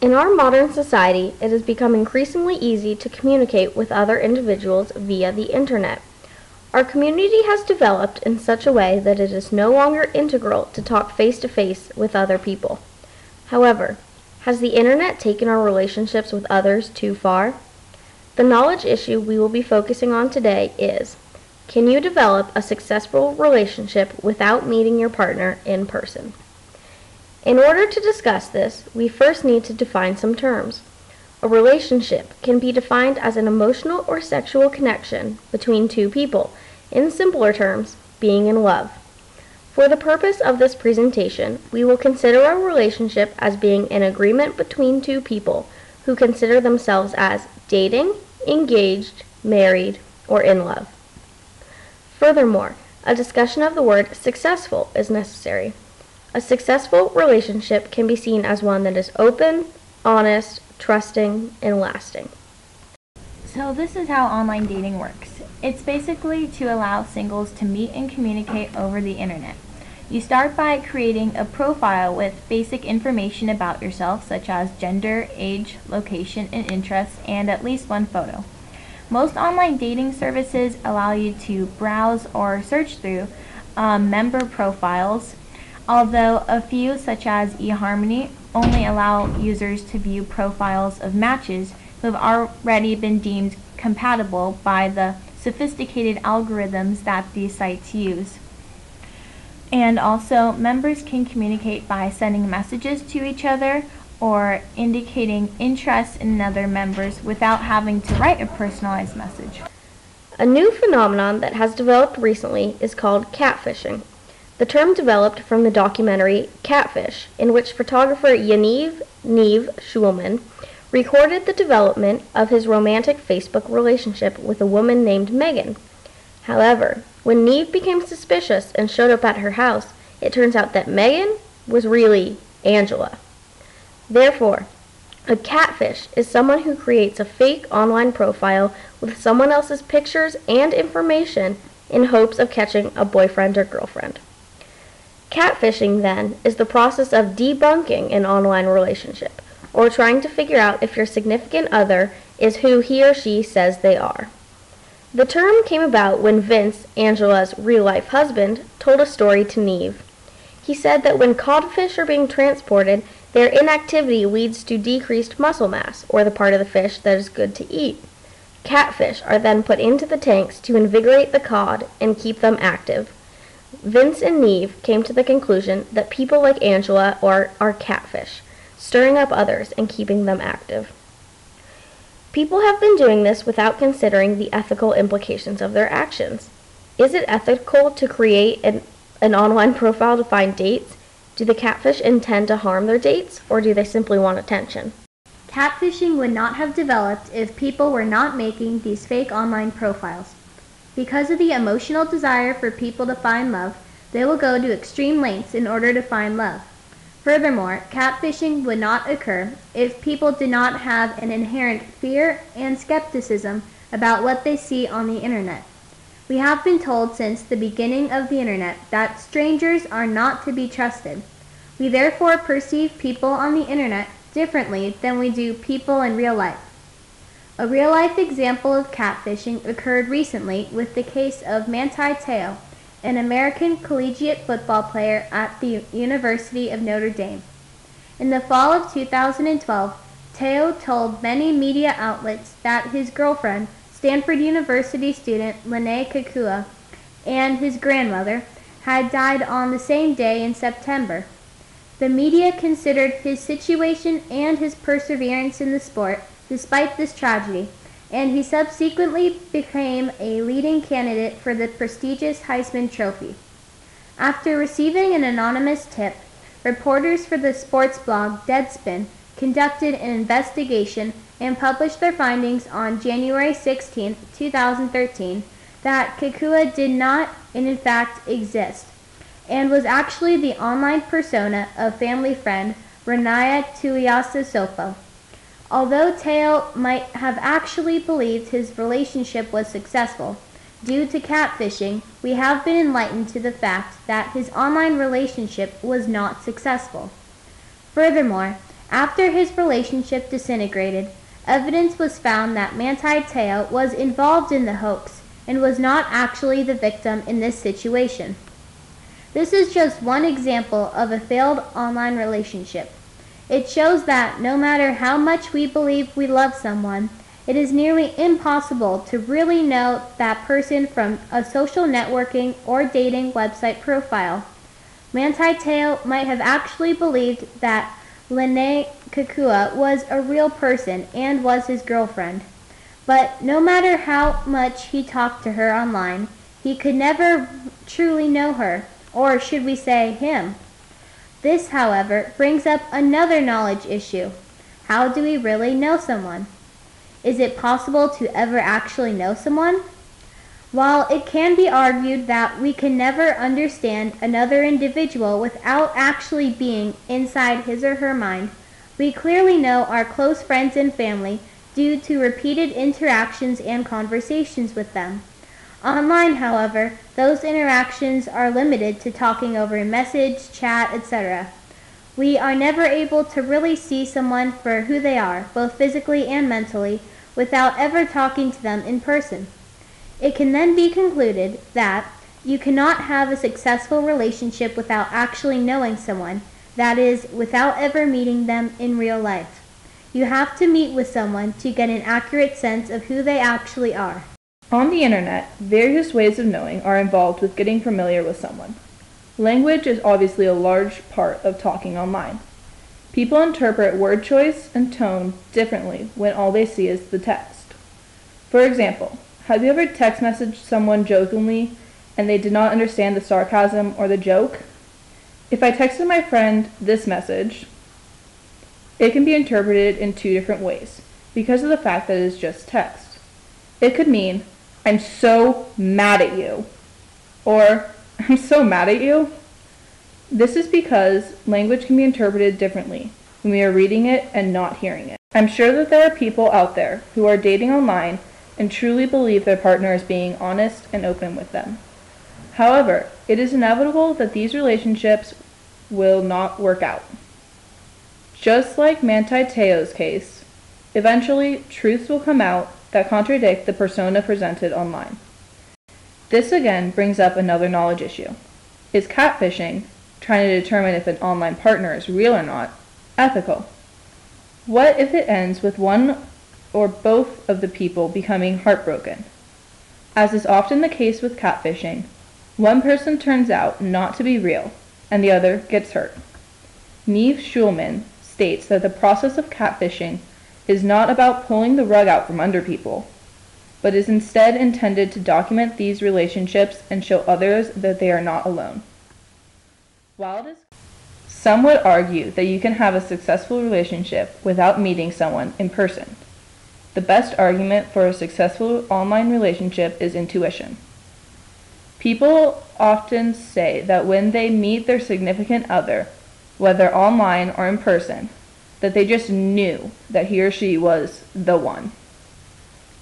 In our modern society, it has become increasingly easy to communicate with other individuals via the internet. Our community has developed in such a way that it is no longer integral to talk face-to-face with other people. However, has the internet taken our relationships with others too far? The knowledge issue we will be focusing on today is, can you develop a successful relationship without meeting your partner in person? In order to discuss this, we first need to define some terms. A relationship can be defined as an emotional or sexual connection between two people, in simpler terms, being in love. For the purpose of this presentation, we will consider a relationship as being an agreement between two people who consider themselves as dating, engaged, married, or in love. Furthermore, a discussion of the word successful is necessary. A successful relationship can be seen as one that is open, honest, trusting, and lasting. So this is how online dating works. It's basically to allow singles to meet and communicate over the internet. You start by creating a profile with basic information about yourself, such as gender, age, location, and interests, and at least one photo. Most online dating services allow you to browse or search through member profiles, although a few, such as eHarmony, only allow users to view profiles of matches who have already been deemed compatible by the sophisticated algorithms that these sites use. And also, members can communicate by sending messages to each other or indicating interest in other members without having to write a personalized message. A new phenomenon that has developed recently is called catfishing. The term developed from the documentary Catfish, in which photographer Yaniv Schulman recorded the development of his romantic Facebook relationship with a woman named Megan. However, when Neve became suspicious and showed up at her house, it turns out that Megan was really Angela. Therefore, a catfish is someone who creates a fake online profile with someone else's pictures and information in hopes of catching a boyfriend or girlfriend. Catfishing, then, is the process of debunking an online relationship, or trying to figure out if your significant other is who he or she says they are. The term came about when Vince, Angela's real-life husband, told a story to Neve. He said that when codfish are being transported, their inactivity leads to decreased muscle mass, or the part of the fish that is good to eat. Catfish are then put into the tanks to invigorate the cod and keep them active. Vince and Neve came to the conclusion that people like Angela are catfish, stirring up others and keeping them active. People have been doing this without considering the ethical implications of their actions. Is it ethical to create an online profile to find dates? Do the catfish intend to harm their dates, or do they simply want attention? Catfishing would not have developed if people were not making these fake online profiles. Because of the emotional desire for people to find love, they will go to extreme lengths in order to find love. Furthermore, catfishing would not occur if people did not have an inherent fear and skepticism about what they see on the internet. We have been told since the beginning of the internet that strangers are not to be trusted. We therefore perceive people on the internet differently than we do people in real life. A real-life example of catfishing occurred recently with the case of Manti Te'o, an American collegiate football player at the University of Notre Dame. In the fall of 2012, Te'o told many media outlets that his girlfriend, Stanford University student Lene Kekua, and his grandmother had died on the same day in September. The media considered his situation and his perseverance in the sport despite this tragedy, and he subsequently became a leading candidate for the prestigious Heisman Trophy. After receiving an anonymous tip, reporters for the sports blog Deadspin conducted an investigation and published their findings on January 16, 2013, that Kekua did not, in fact, exist, and was actually the online persona of family friend Renaya Tuiasosopo. Although Te'o might have actually believed his relationship was successful, due to catfishing, we have been enlightened to the fact that his online relationship was not successful. Furthermore, After his relationship disintegrated, evidence was found that Manti Te'o was involved in the hoax and was not actually the victim in this situation. This is just one example of a failed online relationship. It shows that no matter how much we believe we love someone, it is nearly impossible to really know that person from a social networking or dating website profile. Manti Te'o might have actually believed that Lene Kukua was a real person and was his girlfriend. But no matter how much he talked to her online, he could never truly know her, or should we say him. This, however, brings up another knowledge issue. How do we really know someone? Is it possible to ever actually know someone? While it can be argued that we can never understand another individual without actually being inside his or her mind, we clearly know our close friends and family due to repeated interactions and conversations with them. Online, however, those interactions are limited to talking over a message, chat, etc. We are never able to really see someone for who they are, both physically and mentally, without ever talking to them in person. It can then be concluded that you cannot have a successful relationship without actually knowing someone, that is, without ever meeting them in real life. You have to meet with someone to get an accurate sense of who they actually are. On the internet, various ways of knowing are involved with getting familiar with someone. Language is obviously a large part of talking online. People interpret word choice and tone differently when all they see is the text. For example, have you ever text messaged someone jokingly and they did not understand the sarcasm or the joke? If I texted my friend this message, it can be interpreted in two different ways because of the fact that it is just text. It could mean, "I'm so mad at you," or "I'm so mad at you." This is because language can be interpreted differently when we are reading it and not hearing it. I'm sure that there are people out there who are dating online and truly believe their partner is being honest and open with them. However, it is inevitable that these relationships will not work out. Just like Manti Te'o's case, eventually truths will come out that contradict the persona presented online. This again brings up another knowledge issue. Is catfishing, trying to determine if an online partner is real or not, ethical? What if it ends with one or both of the people becoming heartbroken? As is often the case with catfishing, one person turns out not to be real, and the other gets hurt. Neve Schulman states that the process of catfishing is not about pulling the rug out from under people, but is instead intended to document these relationships and show others that they are not alone. While it is, some would argue that you can have a successful relationship without meeting someone in person. The best argument for a successful online relationship is intuition. People often say that when they meet their significant other, whether online or in person, that they just knew that he or she was the one.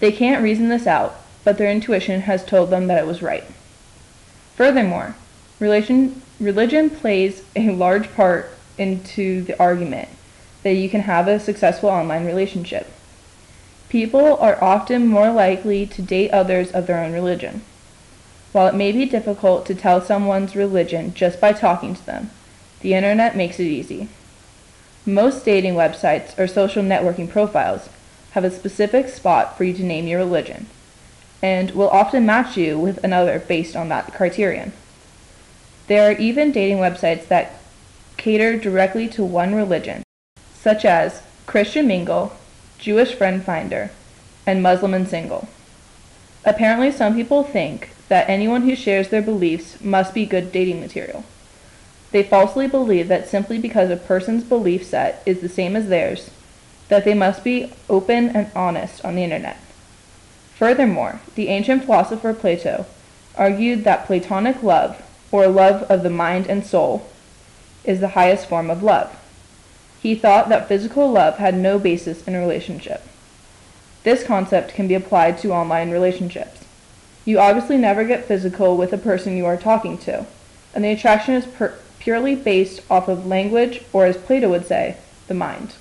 They can't reason this out, but their intuition has told them that it was right. Furthermore, religion plays a large part into the argument that you can have a successful online relationship. People are often more likely to date others of their own religion. While it may be difficult to tell someone's religion just by talking to them, the internet makes it easy. Most dating websites or social networking profiles have a specific spot for you to name your religion, and will often match you with another based on that criterion. There are even dating websites that cater directly to one religion, such as Christian Mingle, Jewish Friend Finder, and Muslim and Single. Apparently, some people think that anyone who shares their beliefs must be good dating material. They falsely believe that simply because a person's belief set is the same as theirs, that they must be open and honest on the internet. Furthermore, the ancient philosopher Plato argued that Platonic love, or love of the mind and soul, is the highest form of love. He thought that physical love had no basis in a relationship. This concept can be applied to online relationships. You obviously never get physical with a person you are talking to, and the attraction is purely based off of language, or as Plato would say, the mind.